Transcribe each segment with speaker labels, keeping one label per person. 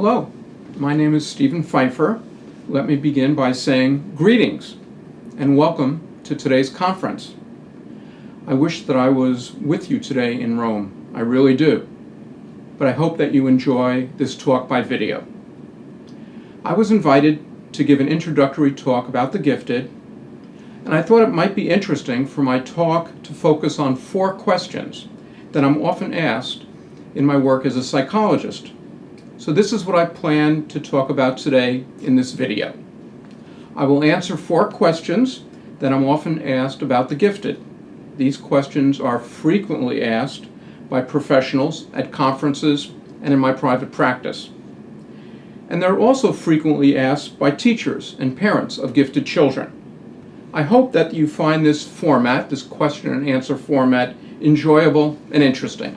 Speaker 1: Hello, my name is Stephen Pfeiffer. Let me begin by saying greetings and welcome to today's conference. I wish that I was with you today in Rome. I really do. But I hope that you enjoy this talk by video. I was invited to give an introductory talk about the gifted, and I thought it might be interesting for my talk to focus on 4 questions that I'm often asked in my work as a psychologist. So this is what I plan to talk about today in this video. I will answer 4 questions that I'm often asked about the gifted. These questions are frequently asked by professionals at conferences and in my private practice. And they're also frequently asked by teachers and parents of gifted children. I hope that you find this format, this question and answer format, enjoyable and interesting.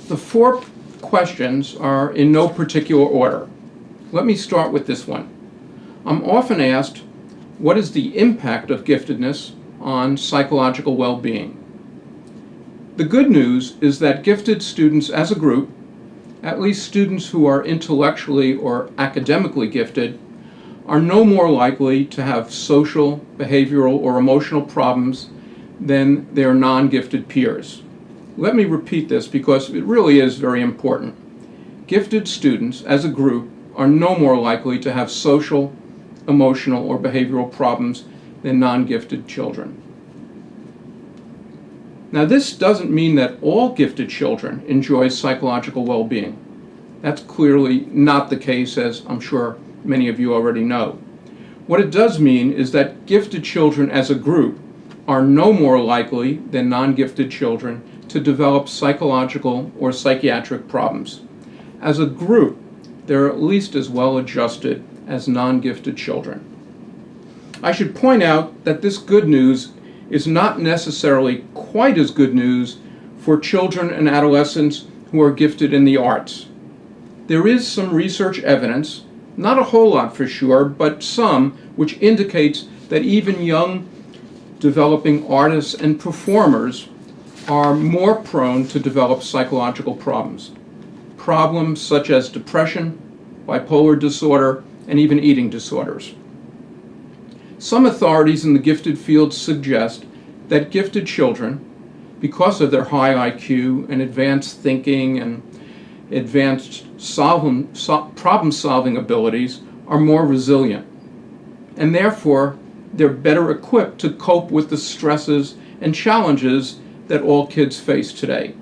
Speaker 1: The 4 questions are in no particular order. Let me start with this one. I'm often asked, what is the impact of giftedness on psychological well-being? The good news is that gifted students as a group, at least students who are intellectually or academically gifted, are no more likely to have social, behavioral, or emotional problems than their non-gifted peers. Let me repeat this because it really is very important. Gifted students as a group are no more likely to have social, emotional, or behavioral problems than non-gifted children. Now, this doesn't mean that all gifted children enjoy psychological well-being. That's clearly not the case, as I'm sure many of you already know. What it does mean is that gifted children as a group are no more likely than non-gifted children to develop psychological or psychiatric problems. As a group, they're at least as well adjusted as non-gifted children. I should point out that this good news is not necessarily quite as good news for children and adolescents who are gifted in the arts. There is some research evidence, not a whole lot for sure, but some, which indicates that even young developing artists and performers are more prone to develop psychological problems. Problems such as depression, bipolar disorder, and even eating disorders. Some authorities in the gifted field suggest that gifted children, because of their high IQ and advanced thinking and advanced problem-solving abilities, are more resilient. And therefore, they're better equipped to cope with the stresses and challenges that all kids face today.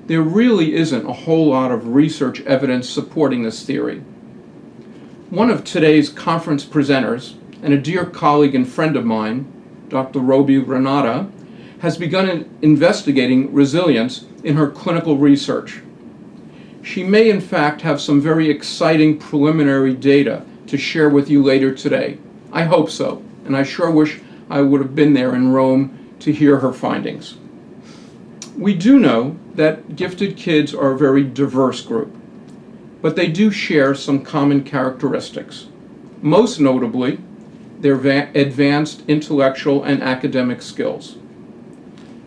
Speaker 1: There really isn't a whole lot of research evidence supporting this theory. One of today's conference presenters, and a dear colleague and friend of mine, Dr. Roby Renata, has begun investigating resilience in her clinical research. She may in fact have some very exciting preliminary data to share with you later today. I hope so, and I sure wish I would have been there in Rome to hear her findings. We do know that gifted kids are a very diverse group, but they do share some common characteristics. Most notably, their advanced intellectual and academic skills.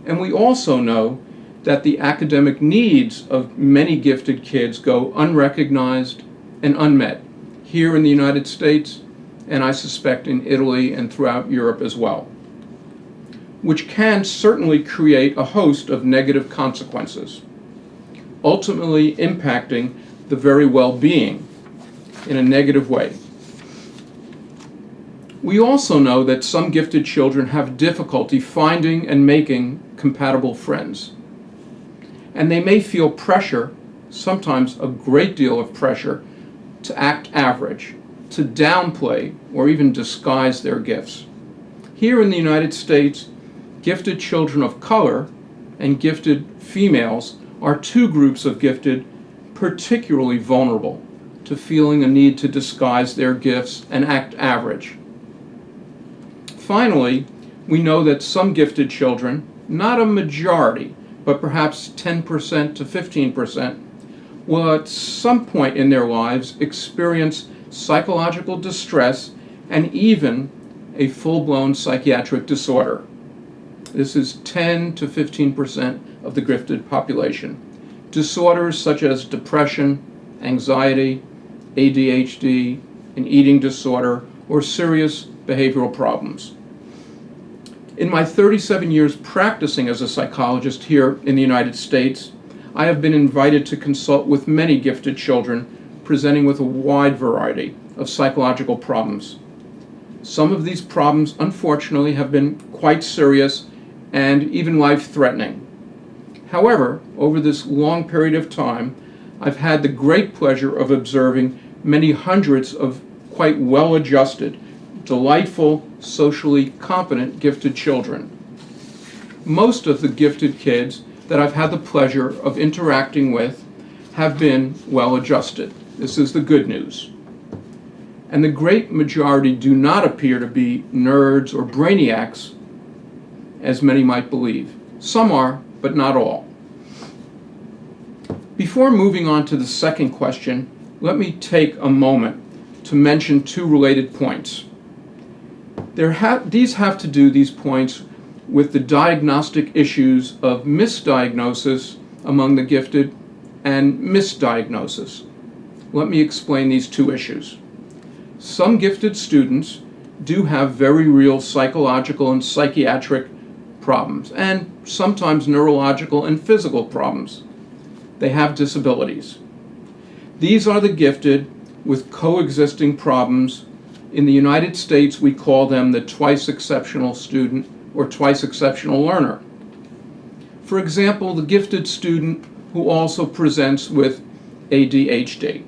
Speaker 1: And we also know that the academic needs of many gifted kids go unrecognized and unmet here in the United States, and I suspect in Italy and throughout Europe as well, which can certainly create a host of negative consequences, ultimately impacting the very well-being in a negative way. We also know that some gifted children have difficulty finding and making compatible friends. And they may feel pressure, sometimes a great deal of pressure, to act average, to downplay or even disguise their gifts. Here in the United States, gifted children of color and gifted females are 2 groups of gifted particularly vulnerable to feeling a need to disguise their gifts and act average. Finally, we know that some gifted children, not a majority, but perhaps 10% to 15%, will at some point in their lives experience psychological distress and even a full-blown psychiatric disorder. This is 10 to 15% of the gifted population. disorders such as depression, anxiety, ADHD, an eating disorder, or serious behavioral problems. In my 37 years practicing as a psychologist here in the United States, I have been invited to consult with many gifted children presenting with a wide variety of psychological problems. Some of these problems, unfortunately, have been quite serious and even life-threatening. However, over this long period of time, I've had the great pleasure of observing many hundreds of quite well-adjusted, delightful, socially competent, gifted children. Most of the gifted kids that I've had the pleasure of interacting with have been well-adjusted. This is the good news. And the great majority do not appear to be nerds or brainiacs, as many might believe. Some are, but not all. Before moving on to the second question, let me take a moment to mention two related points. These points with the diagnostic issues of misdiagnosis among the gifted and misdiagnosis. Let me explain these two issues. Some gifted students do have very real psychological and psychiatric problems, and sometimes neurological and physical problems. They have disabilities. These are the gifted with coexisting problems. In the United States, we call them the twice exceptional student or twice exceptional learner. For example, the gifted student who also presents with ADHD.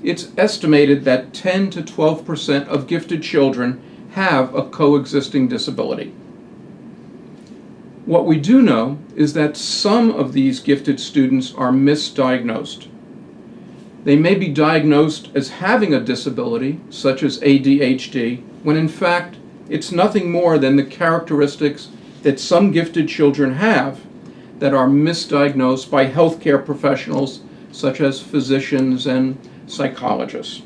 Speaker 1: It's estimated that 10 to 12% of gifted children have a coexisting disability. What we do know is that some of these gifted students are misdiagnosed. They may be diagnosed as having a disability, such as ADHD, when in fact it's nothing more than the characteristics that some gifted children have that are misdiagnosed by healthcare professionals such as physicians and psychologists.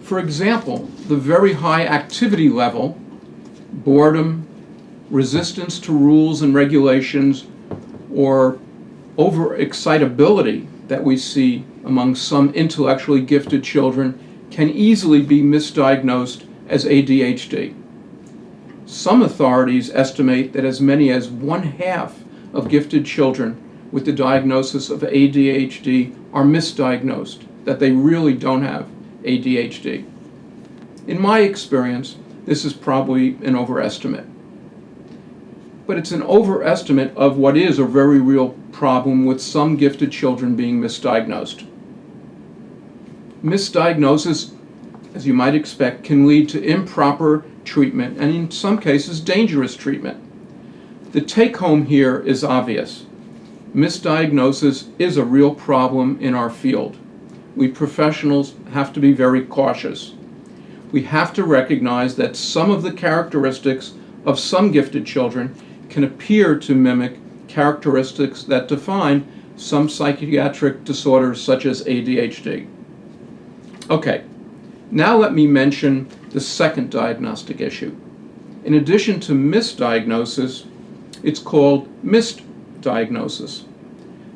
Speaker 1: For example, the very high activity level, boredom, resistance to rules and regulations, or overexcitability that we see among some intellectually gifted children can easily be misdiagnosed as ADHD. Some authorities estimate that as many as 1/2 of gifted children with the diagnosis of ADHD are misdiagnosed, that they really don't have ADHD. In my experience, this is probably an overestimate. But it's an overestimate of what is a very real problem with some gifted children being misdiagnosed. Misdiagnosis, as you might expect, can lead to improper treatment and in some cases dangerous treatment. The take-home here is obvious. Misdiagnosis is a real problem in our field. We professionals have to be very cautious. We have to recognize that some of the characteristics of some gifted children can appear to mimic characteristics that define some psychiatric disorders such as ADHD. Okay, now let me mention the second diagnostic issue. In addition to misdiagnosis, it's called misdiagnosis.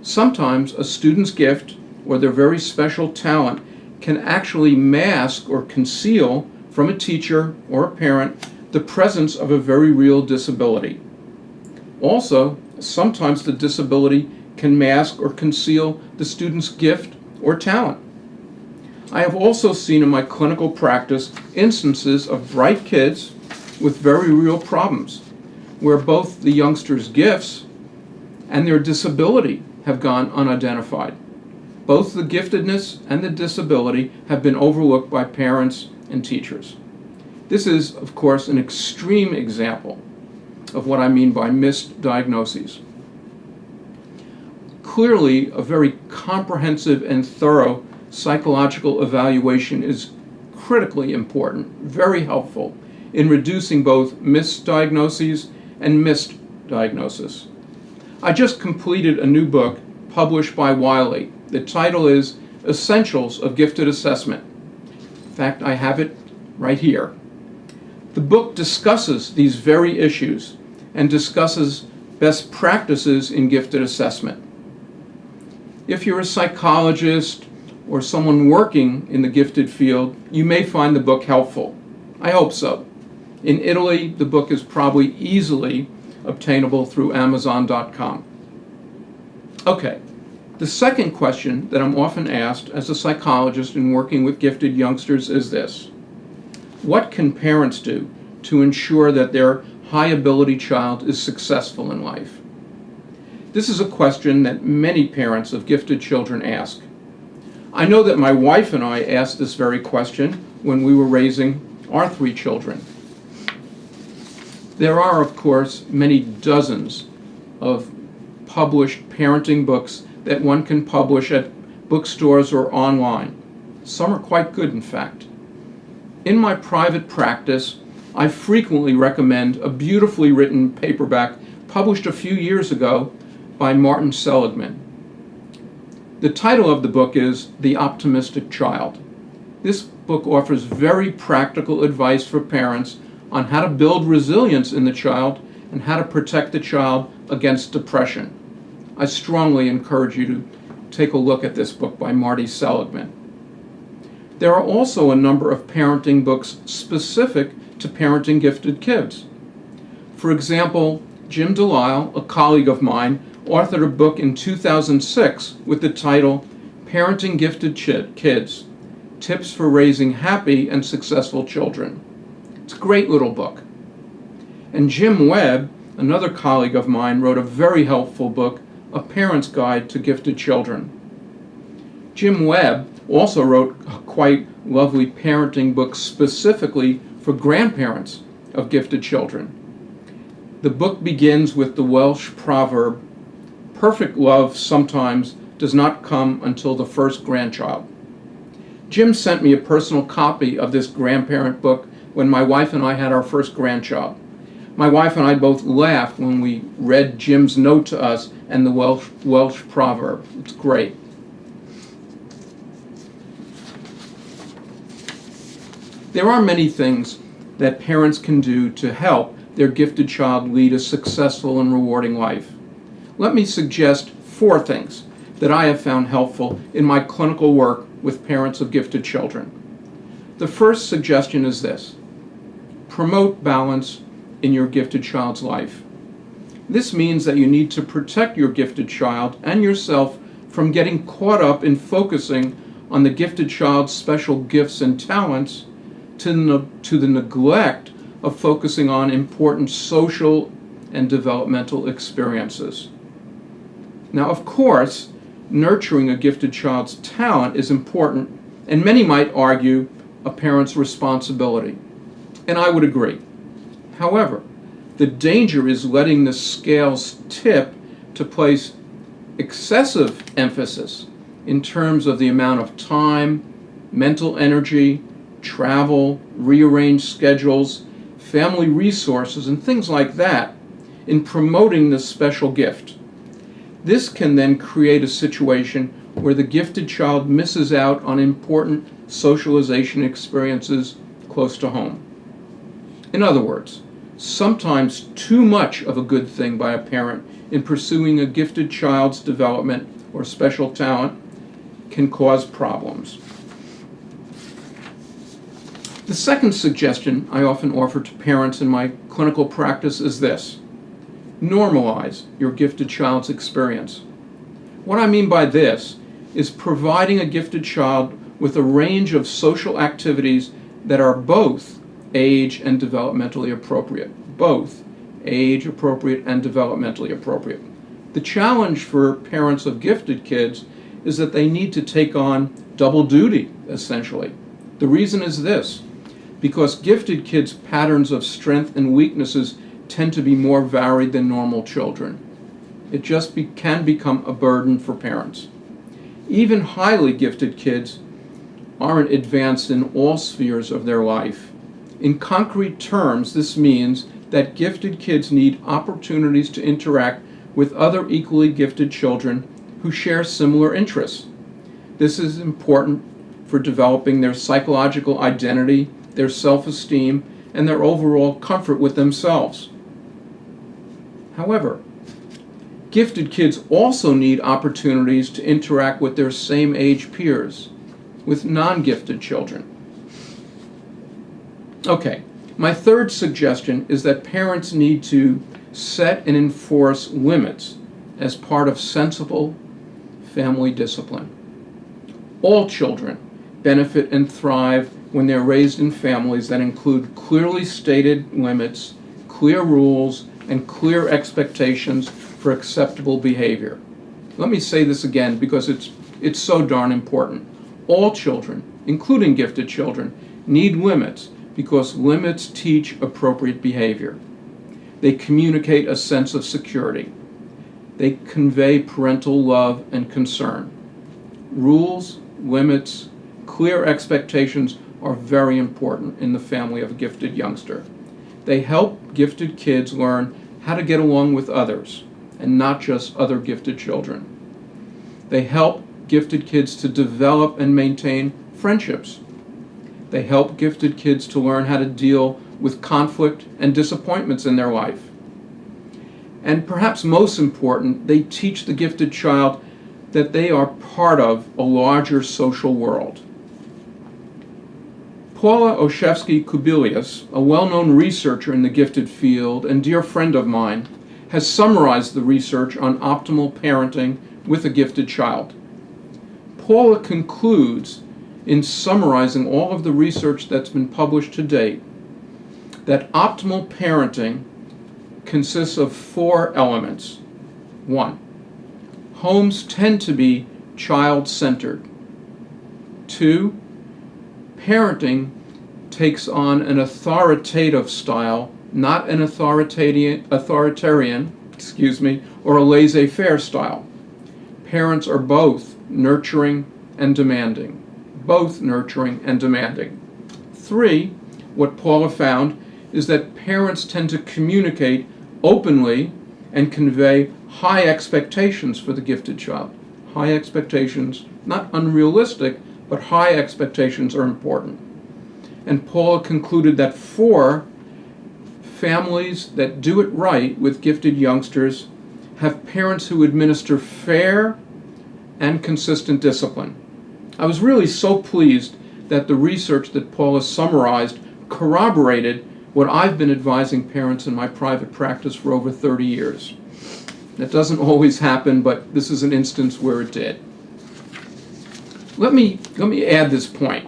Speaker 1: Sometimes a student's gift or their very special talent can actually mask or conceal from a teacher or a parent the presence of a very real disability. Also, sometimes the disability can mask or conceal the student's gift or talent. I have also seen in my clinical practice instances of bright kids with very real problems, where both the youngster's gifts and their disability have gone unidentified. Both the giftedness and the disability have been overlooked by parents and teachers. This is, of course, an extreme example of what I mean by misdiagnoses. Clearly, a very comprehensive and thorough psychological evaluation is critically important, very helpful in reducing both misdiagnoses and misdiagnosis. I just completed a new book published by Wiley. The title is Essentials of Gifted Assessment. In fact, I have it right here. The book discusses these very issues and discusses best practices in gifted assessment. If you're a psychologist or someone working in the gifted field, you may find the book helpful. I hope so. In Italy, the book is probably easily obtainable through Amazon.com. Okay, the second question that I'm often asked as a psychologist in working with gifted youngsters is this: what can parents do to ensure that their high-ability child is successful in life? This is a question that many parents of gifted children ask. I know that my wife and I asked this very question when we were raising our 3 children. There are, of course, many dozens of published parenting books that one can publish at bookstores or online. Some are quite good, in fact. In my private practice, I frequently recommend a beautifully written paperback published a few years ago by Martin Seligman. The title of the book is The Optimistic Child. This book offers very practical advice for parents on how to build resilience in the child and how to protect the child against depression. I strongly encourage you to take a look at this book by Marty Seligman. There are also a number of parenting books specific to parenting gifted kids. For example, Jim Delisle, a colleague of mine, authored a book in 2006 with the title Parenting Gifted Kids: Tips for Raising Happy and Successful Children. It's a great little book. And Jim Webb, another colleague of mine, wrote a very helpful book, A Parent's Guide to Gifted Children. Jim Webb also wrote a quite lovely parenting book specifically for grandparents of gifted children. The book begins with the Welsh proverb, "Perfect love sometimes does not come until the first grandchild." Jim sent me a personal copy of this grandparent book when my wife and I had our first grandchild. My wife and I both laughed when we read Jim's note to us and the Welsh proverb. It's great. There are many things that parents can do to help their gifted child lead a successful and rewarding life. Let me suggest 4 things that I have found helpful in my clinical work with parents of gifted children. The first suggestion is this: promote balance in your gifted child's life. This means that you need to protect your gifted child and yourself from getting caught up in focusing on the gifted child's special gifts and talents to the neglect of focusing on important social and developmental experiences. Now, of course, nurturing a gifted child's talent is important, and many might argue a parent's responsibility. And I would agree. However, the danger is letting the scales tip to place excessive emphasis in terms of the amount of time, mental energy, travel, rearranged schedules, family resources, and things like that in promoting this special gift. This can then create a situation where the gifted child misses out on important socialization experiences close to home. In other words, sometimes too much of a good thing by a parent in pursuing a gifted child's development or special talent can cause problems. The second suggestion I often offer to parents in my clinical practice is this: normalize your gifted child's experience. What I mean by this is providing a gifted child with a range of social activities that are both age and developmentally appropriate. Both age appropriate and developmentally appropriate. The challenge for parents of gifted kids is that they need to take on double duty, essentially. The reason is this: because gifted kids' patterns of strength and weaknesses tend to be more varied than normal children. It just can become a burden for parents. Even highly gifted kids aren't advanced in all spheres of their life. In concrete terms, this means that gifted kids need opportunities to interact with other equally gifted children who share similar interests. This is important for developing their psychological identity, their self-esteem, and their overall comfort with themselves. However, gifted kids also need opportunities to interact with their same age peers, with non-gifted children. Okay, my third suggestion is that parents need to set and enforce limits as part of sensible family discipline. All children benefit and thrive when they're raised in families that include clearly stated limits, clear rules, and clear expectations for acceptable behavior. Let me say this again because it's so darn important. All children, including gifted children, need limits because limits teach appropriate behavior. They communicate a sense of security. They convey parental love and concern. Rules, limits, clear expectations are very important in the family of a gifted youngster. They help gifted kids learn how to get along with others, and not just other gifted children. They help gifted kids to develop and maintain friendships. They help gifted kids to learn how to deal with conflict and disappointments in their life. And perhaps most important, they teach the gifted child that they are part of a larger social world. Paula Olszewski-Kubilius, a well-known researcher in the gifted field and dear friend of mine, has summarized the research on optimal parenting with a gifted child. Paula concludes in summarizing all of the research that's been published to date that optimal parenting consists of 4 elements. 1. Homes tend to be child-centered. 2. Parenting takes on an authoritative style, not an authoritarian, or a laissez-faire style. Parents are both nurturing and demanding. Both nurturing and demanding. 3, what Paula found is that parents tend to communicate openly and convey high expectations for the gifted child. High expectations, not unrealistic, but high expectations are important. And Paula concluded that 4, families that do it right with gifted youngsters have parents who administer fair and consistent discipline. I was really so pleased that the research that Paula summarized corroborated what I've been advising parents in my private practice for over 30 years. That doesn't always happen, but this is an instance where it did. Let me add this point.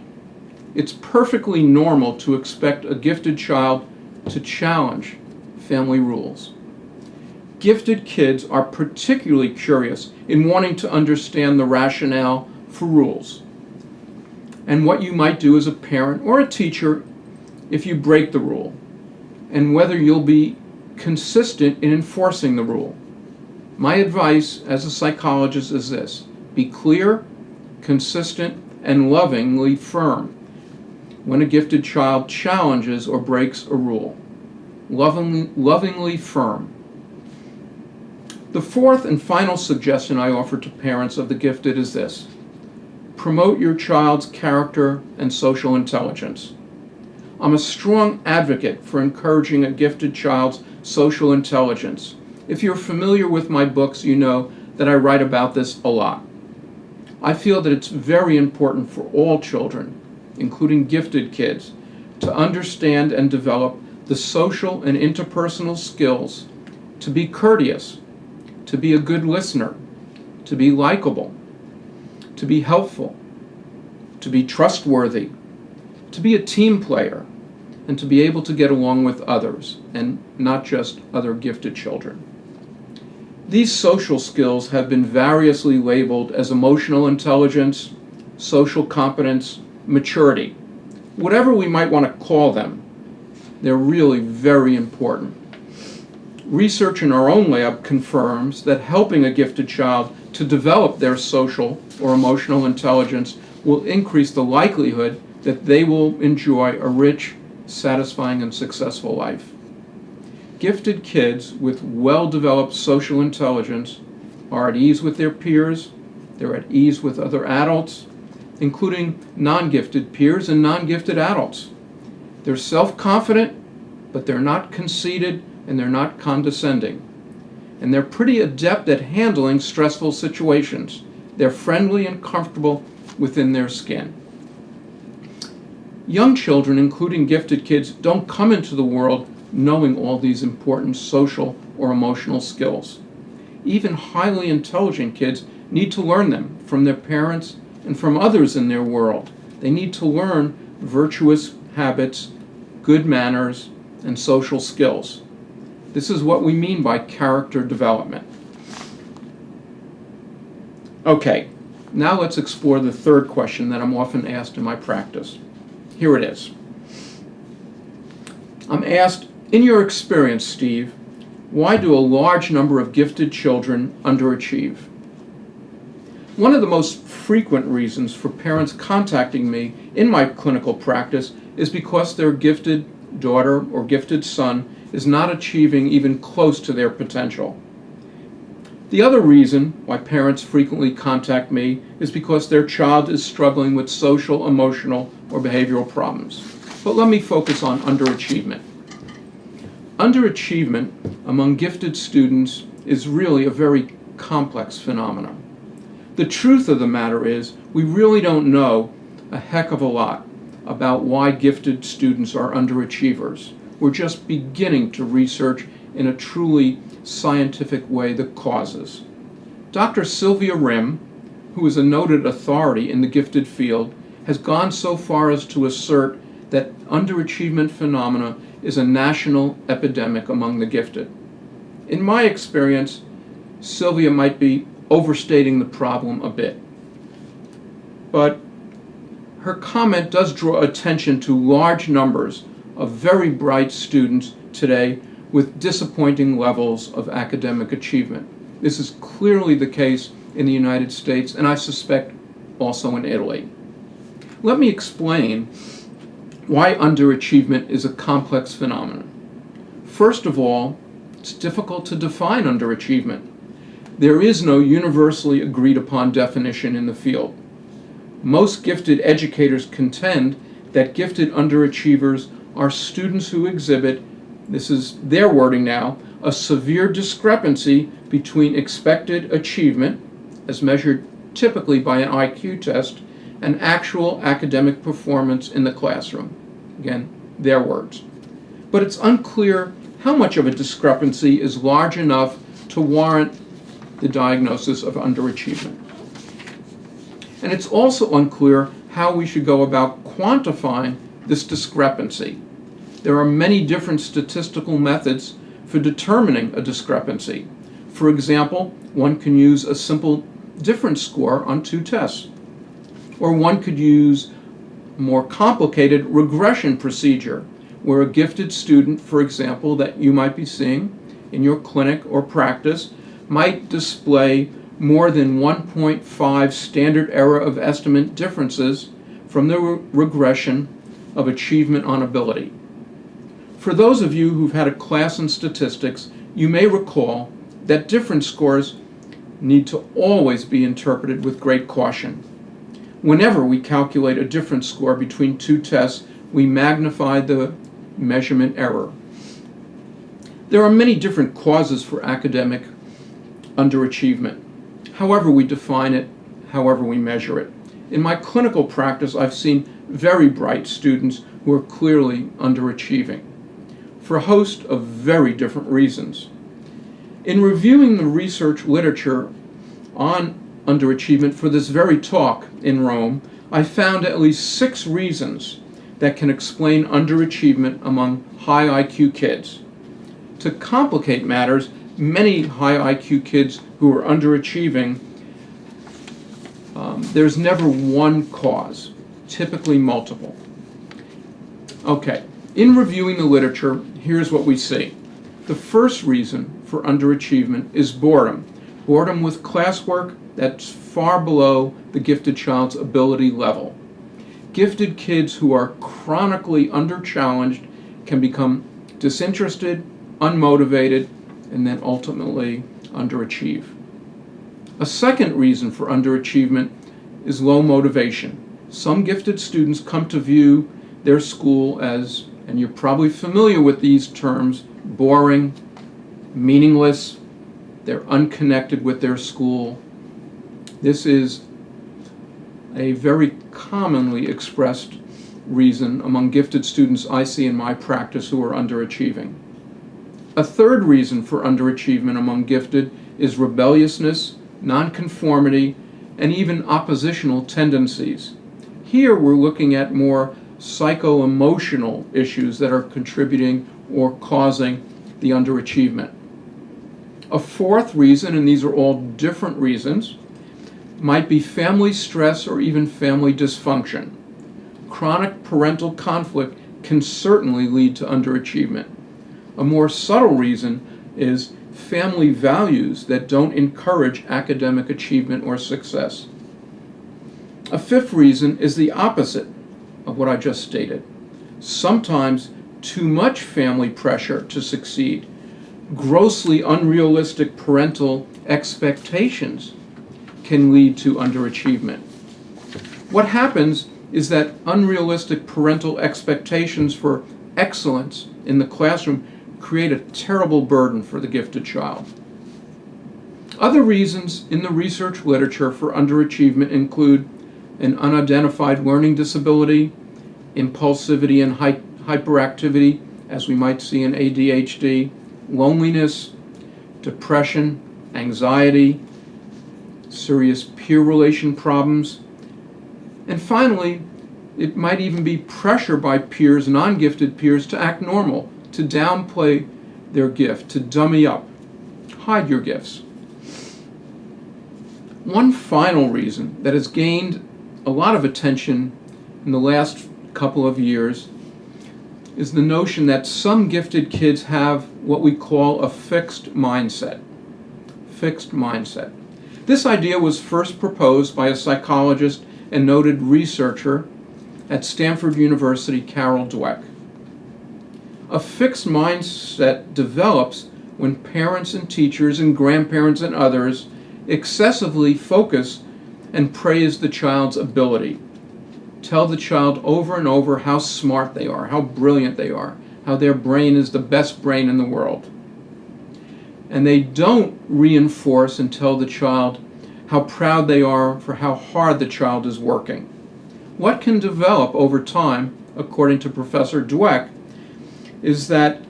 Speaker 1: It's perfectly normal to expect a gifted child to challenge family rules. Gifted kids are particularly curious in wanting to understand the rationale for rules and what you might do as a parent or a teacher if you break the rule, and whether you'll be consistent in enforcing the rule. My advice as a psychologist is this: be clear, consistent, and lovingly firm when a gifted child challenges or breaks a rule. Lovingly firm. The 4th and final suggestion I offer to parents of the gifted is this: promote your child's character and social intelligence. I'm a strong advocate for encouraging a gifted child's social intelligence. If you're familiar with my books, you know that I write about this a lot. I feel that it's very important for all children, including gifted kids, to understand and develop the social and interpersonal skills to be courteous, to be a good listener, to be likable, to be helpful, to be trustworthy, to be a team player, and to be able to get along with others, and not just other gifted children. These social skills have been variously labeled as emotional intelligence, social competence, maturity. Whatever we might want to call them, they're really very important. Research in our own lab confirms that helping a gifted child to develop their social or emotional intelligence will increase the likelihood that they will enjoy a rich, satisfying, and successful life. Gifted kids with well-developed social intelligence are at ease with their peers, they're at ease with other adults, including non-gifted peers and non-gifted adults. They're self-confident but they're not conceited and they're not condescending. And they're pretty adept at handling stressful situations. They're friendly and comfortable within their skin. Young children, including gifted kids, don't come into the world knowing all these important social or emotional skills. Even highly intelligent kids need to learn them from their parents and from others in their world. They need to learn virtuous habits, good manners, and social skills. This is what we mean by character development. Okay, now let's explore the third question that I'm often asked in my practice. Here it is. I'm asked, in your experience, Steve, why do a large number of gifted children underachieve? One of the most frequent reasons for parents contacting me in my clinical practice is because their gifted daughter or gifted son is not achieving even close to their potential. The other reason why parents frequently contact me is because their child is struggling with social, emotional, or behavioral problems. But let me focus on underachievement. Underachievement among gifted students is really a very complex phenomenon. The truth of the matter is, we really don't know a heck of a lot about why gifted students are underachievers. We're just beginning to research in a truly scientific way the causes. Dr. Sylvia Rim, who is a noted authority in the gifted field, has gone so far as to assert that underachievement phenomena is a national epidemic among the gifted. In my experience, Sylvia might be overstating the problem a bit, but her comment does draw attention to large numbers of very bright students today with disappointing levels of academic achievement. This is clearly the case in the United States, and I suspect also in Italy. Let me explain why underachievement is a complex phenomenon. First of all, it's difficult to define underachievement. There is no universally agreed upon definition in the field. Most gifted educators contend that gifted underachievers are students who exhibit, this is their wording now, a severe discrepancy between expected achievement, as measured typically by an IQ test, and actual academic performance in the classroom. Again, their words. But it's unclear how much of a discrepancy is large enough to warrant the diagnosis of underachievement. And it's also unclear how we should go about quantifying this discrepancy. There are many different statistical methods for determining a discrepancy. For example, one can use a simple difference score on two tests. Or one could use a more complicated regression procedure, where a gifted student, for example, that you might be seeing in your clinic or practice, might display more than 1.5 standard error of estimate differences from the regression of achievement on ability. For those of you who've had a class in statistics, you may recall that difference scores need to always be interpreted with great caution. Whenever we calculate a difference score between two tests, we magnify the measurement error. There are many different causes for academic underachievement, however we define it, however we measure it. In my clinical practice, I've seen very bright students who are clearly underachieving for a host of very different reasons. In reviewing the research literature on underachievement for this very talk in Rome, I found at least 6 reasons that can explain underachievement among high IQ kids. To complicate matters, many high IQ kids who are underachieving, there's never one cause, typically multiple. Okay, in reviewing the literature, here's what we see. The first reason for underachievement is boredom. Boredom with classwork that's far below the gifted child's ability level. Gifted kids who are chronically under-challenged can become disinterested, unmotivated, and then ultimately underachieve. A second reason for underachievement is low motivation. Some gifted students come to view their school as And you're probably familiar with these terms: boring, meaningless, they're unconnected with their school. This is a very commonly expressed reason among gifted students I see in my practice who are underachieving. A third reason for underachievement among gifted is rebelliousness, nonconformity, and even oppositional tendencies. Here we're looking at more psycho-emotional issues that are contributing or causing the underachievement. A fourth reason, and these are all different reasons, might be family stress or even family dysfunction. Chronic parental conflict can certainly lead to underachievement. A more subtle reason is family values that don't encourage academic achievement or success. A fifth reason is the opposite of what I just stated. Sometimes too much family pressure to succeed, grossly unrealistic parental expectations can lead to underachievement. What happens is that unrealistic parental expectations for excellence in the classroom create a terrible burden for the gifted child. Other reasons in the research literature for underachievement include an unidentified learning disability, impulsivity and hyperactivity, as we might see in ADHD, loneliness, depression, anxiety, serious peer relation problems, and finally, it might even be pressure by peers, non-gifted peers, to act normal, to downplay their gift, to dummy up, hide your gifts. One final reason that has gained a lot of attention in the last couple of years is the notion that some gifted kids have what we call a fixed mindset. Fixed mindset. This idea was first proposed by a psychologist and noted researcher at Stanford University, Carol Dweck. A fixed mindset develops when parents and teachers and grandparents and others excessively focus and praise the child's ability. Tell the child over and over how smart they are, how brilliant they are, how their brain is the best brain in the world. And they don't reinforce and tell the child how proud they are for how hard the child is working. What can develop over time, according to Professor Dweck, is that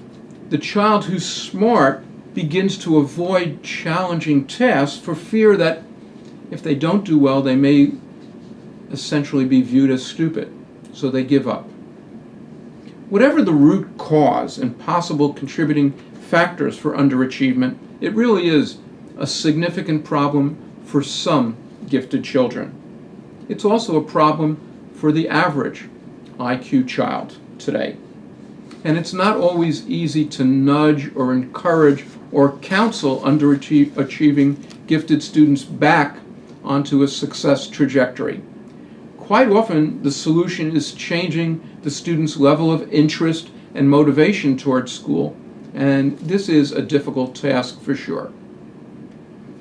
Speaker 1: the child who's smart begins to avoid challenging tasks for fear that if they don't do well, they may essentially be viewed as stupid, so they give up. Whatever the root cause and possible contributing factors for underachievement, it really is a significant problem for some gifted children. It's also a problem for the average IQ child today. And it's not always easy to nudge or encourage or counsel underachieving gifted students back onto a success trajectory. Quite often, the solution is changing the student's level of interest and motivation towards school, and this is a difficult task for sure.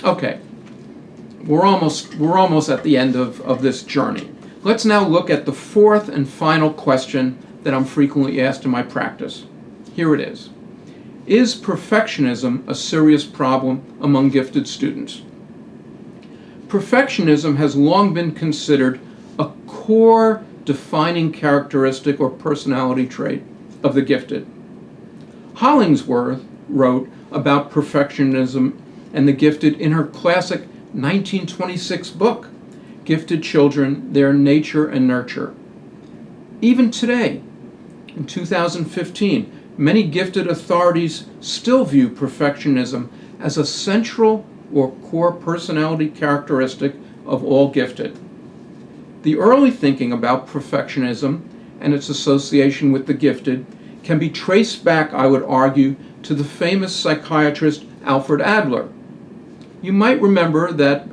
Speaker 1: Okay, we're almost at the end of this journey. Let's now look at the fourth and final question that I'm frequently asked in my practice. Here it is. Is perfectionism a serious problem among gifted students? Perfectionism has long been considered a core defining characteristic or personality trait of the gifted. Hollingsworth wrote about perfectionism and the gifted in her classic 1926 book, Gifted Children, Their Nature and Nurture. Even today, in 2015, many gifted authorities still view perfectionism as a central or core personality characteristic of all gifted. The early thinking about perfectionism and its association with the gifted can be traced back, I would argue, to the famous psychiatrist Alfred Adler. You might remember that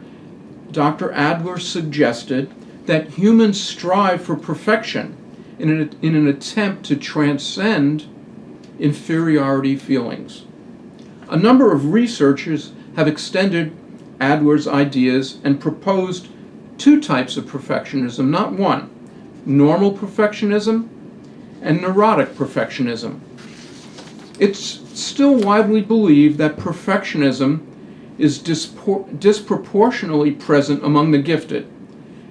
Speaker 1: Dr. Adler suggested that humans strive for perfection in an attempt to transcend inferiority feelings. A number of researchers have extended Adler's ideas and proposed two types of perfectionism, not one: normal perfectionism and neurotic perfectionism. It's still widely believed that perfectionism is disproportionately present among the gifted,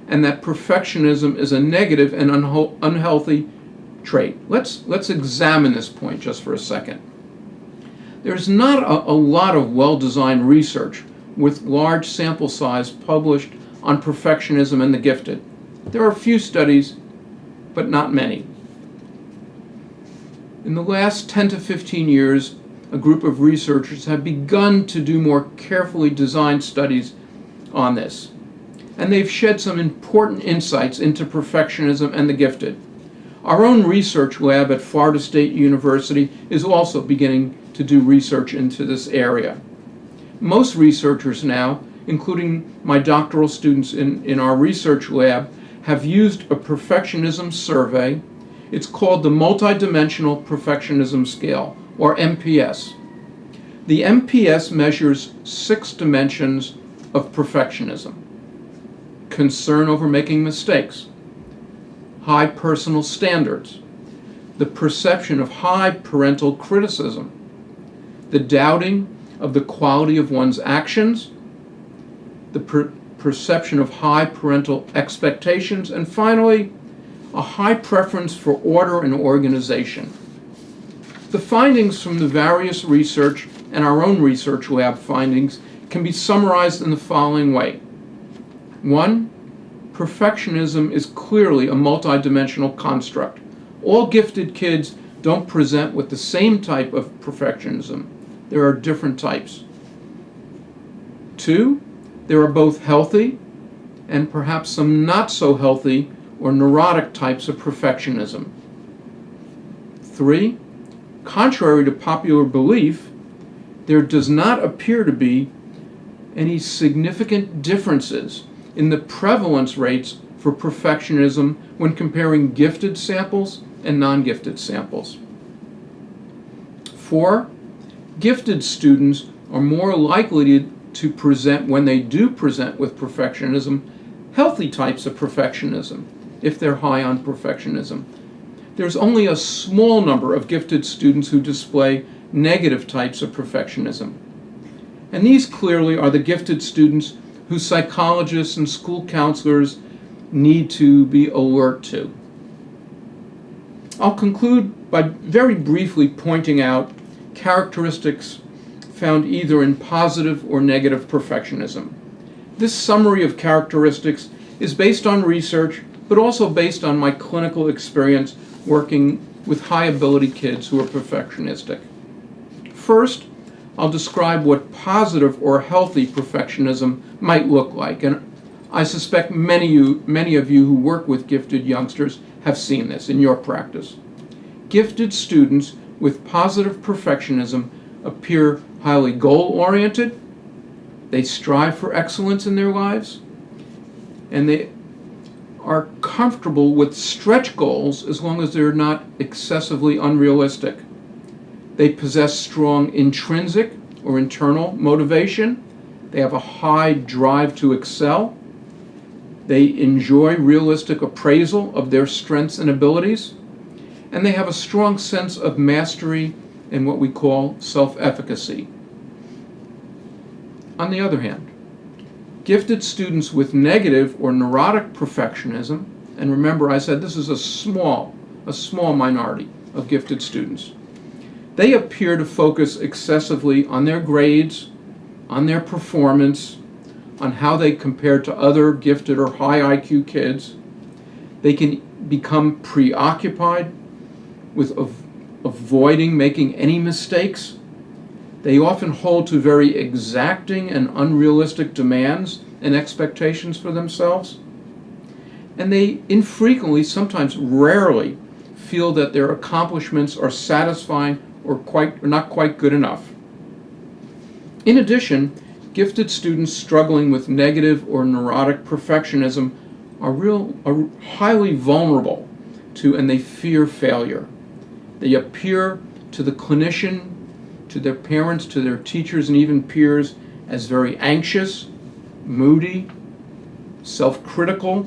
Speaker 1: and that perfectionism is a negative and unhealthy trait. Let's examine this point just for a second. There's not a lot of well-designed research with large sample size published on perfectionism and the gifted. There are a few studies, but not many. In the last 10 to 15 years, a group of researchers have begun to do more carefully designed studies on this, and they've shed some important insights into perfectionism and the gifted. Our own research lab at Florida State University is also beginning to do research into this area. Most researchers now, including my doctoral students in our research lab, have used a perfectionism survey. It's called the Multidimensional Perfectionism Scale, or MPS. The MPS measures 6 dimensions of perfectionism: concern over making mistakes, high personal standards, the perception of high parental criticism, the doubting of the quality of one's actions, the perception of high parental expectations, and finally, a high preference for order and organization. The findings from the various research and our own research lab findings can be summarized in the following way. 1. Perfectionism is clearly a multidimensional construct. All gifted kids don't present with the same type of perfectionism. There are different types. 2. There are both healthy and perhaps some not so healthy or neurotic types of perfectionism. 3. Contrary to popular belief, there does not appear to be any significant differences in the prevalence rates for perfectionism when comparing gifted samples and non-gifted samples. 4. Gifted students are more likely to present, when they do present with perfectionism, healthy types of perfectionism, if they're high on perfectionism. There's only a small number of gifted students who display negative types of perfectionism. And these clearly are the gifted students who psychologists and school counselors need to be alert to. I'll conclude by very briefly pointing out characteristics found either in positive or negative perfectionism. This summary of characteristics is based on research, but also based on my clinical experience working with high-ability kids who are perfectionistic. First, I'll describe what positive or healthy perfectionism might look like, and I suspect many of you who work with gifted youngsters have seen this in your practice. Gifted students with positive perfectionism appear highly goal-oriented, they strive for excellence in their lives, and they are comfortable with stretch goals as long as they're not excessively unrealistic. They possess strong intrinsic or internal motivation. They have a high drive to excel. They enjoy realistic appraisal of their strengths and abilities. And they have a strong sense of mastery and what we call self-efficacy. On the other hand, gifted students with negative or neurotic perfectionism, and remember I said this is a small minority of gifted students, they appear to focus excessively on their grades, on their performance, on how they compare to other gifted or high IQ kids. They can become preoccupied with avoiding making any mistakes. They often hold to very exacting and unrealistic demands and expectations for themselves. And they infrequently, sometimes rarely, feel that their accomplishments are satisfying or not quite good enough. In addition, gifted students struggling with negative or neurotic perfectionism are highly vulnerable to, and they fear failure. They appear to the clinician, to their parents, to their teachers, and even peers as very anxious, moody, self-critical,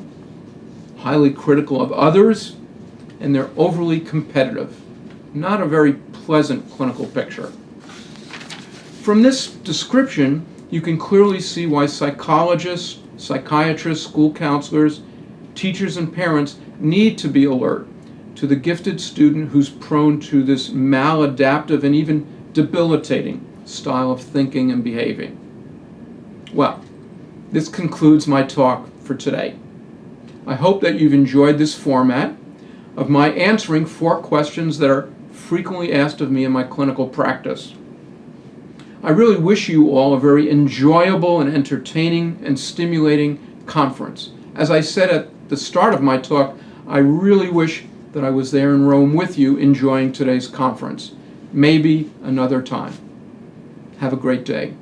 Speaker 1: highly critical of others, and they're overly competitive. Not a very pleasant clinical picture. From this description, you can clearly see why psychologists, psychiatrists, school counselors, teachers, and parents need to be alert to the gifted student who's prone to this maladaptive and even debilitating style of thinking and behaving. Well, this concludes my talk for today. I hope that you've enjoyed this format of my answering 4 questions that are frequently asked of me in my clinical practice. I really wish you all a very enjoyable and entertaining and stimulating conference. As I said at the start of my talk, I really wish that I was there in Rome with you enjoying today's conference. Maybe another time. Have a great day.